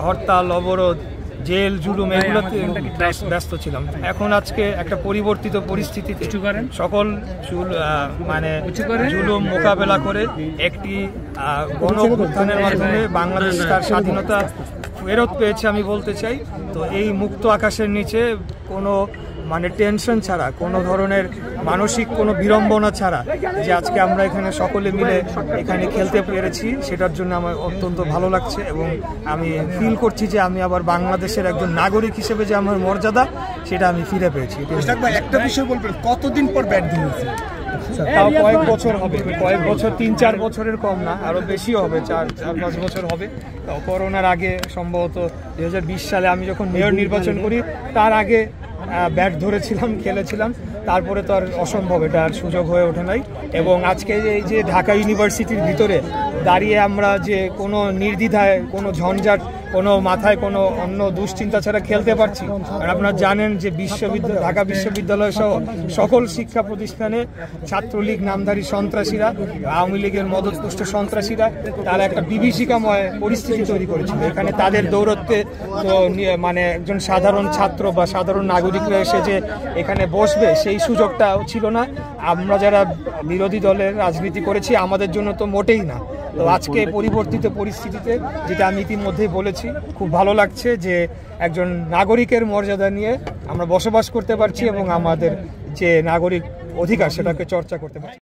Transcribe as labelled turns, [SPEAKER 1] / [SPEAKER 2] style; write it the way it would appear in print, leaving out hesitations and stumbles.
[SPEAKER 1] হরতাল, অবরোধ, জেল, জুলুম এগুলোতে ব্যস্ত ছিলাম। এখন আজকে একটা পরিবর্তিত পরিস্থিতিতে সকল মানে জুলুম মোকাবেলা করে একটি গণ অভ্যুত্থানের মাধ্যমে বাংলাদেশ তার স্বাধীনতা ফেরত পেয়েছে আমি বলতে চাই। তো এই মুক্ত আকাশের নিচে কোনো মানে টেনশন ছাড়া, কোনো ধরনের মানসিক কোনো বিড়ম্বনা ছাড়া যে আজকে আমরা এখানে সকলে মিলে এখানে খেলতে পেরেছি, সেটার জন্য আমার অত্যন্ত ভালো লাগছে এবং আমি ফিল করছি যে আমি আবার বাংলাদেশের একজন নাগরিক হিসেবে যে আমার মর্যাদা সেটা আমি ফিরে পেয়েছি।
[SPEAKER 2] একটা বিষয় বলবেন, কতদিন পর ব্যাট ধরেছে?
[SPEAKER 1] তাও কয়েক বছর হবে, কয়েক বছর, ৩-৪ বছরের কম না, আরো বেশিও হবে, 4-5 বছর হবে। করোনার আগে সম্ভবত 2020 সালে আমি যখন মেয়র নির্বাচন করি তার আগে ব্যাট ধরেছিলাম, খেলেছিলাম। তারপরে তো আর অসম্ভব, এটা আর সুযোগ হয়ে ওঠে নাই। এবং আজকে এই যে ঢাকা ইউনিভার্সিটির ভিতরে দাঁড়িয়ে আমরা যে কোনো নির্দ্বিধায়, কোনো ঝঞ্ঝাট, কোনো মাথায় কোনো অন্য দুশ্চিন্তা ছাড়া খেলতে পারছি। আর আপনারা জানেন যে ঢাকা বিশ্ববিদ্যালয় সহ সকল শিক্ষা প্রতিষ্ঠানে ছাত্রলীগ নামধারী সন্ত্রাসীরা, আওয়ামী লীগের মদতপুষ্ট সন্ত্রাসীরা তারা একটা বিভীষিকাময় পরিস্থিতি তৈরি করেছিল। এখানে তাদের দৌরত্বে তো মানে একজন সাধারণ ছাত্র বা সাধারণ নাগরিকরা এসে যে এখানে বসবে সেই সুযোগটাও ছিল না। আমরা যারা বিরোধী দলের রাজনীতি করেছি আমাদের জন্য তো মোটেই না। তো আজকে পরিবর্তিত পরিস্থিতিতে, যেটা আমি ইতিমধ্যেই বলেছি, খুব ভালো লাগছে যে একজন নাগরিকের মর্যাদা নিয়ে আমরা বসবাস করতে পারছি এবং আমাদের যে নাগরিক অধিকার সেটাকে চর্চা করতে পারছি।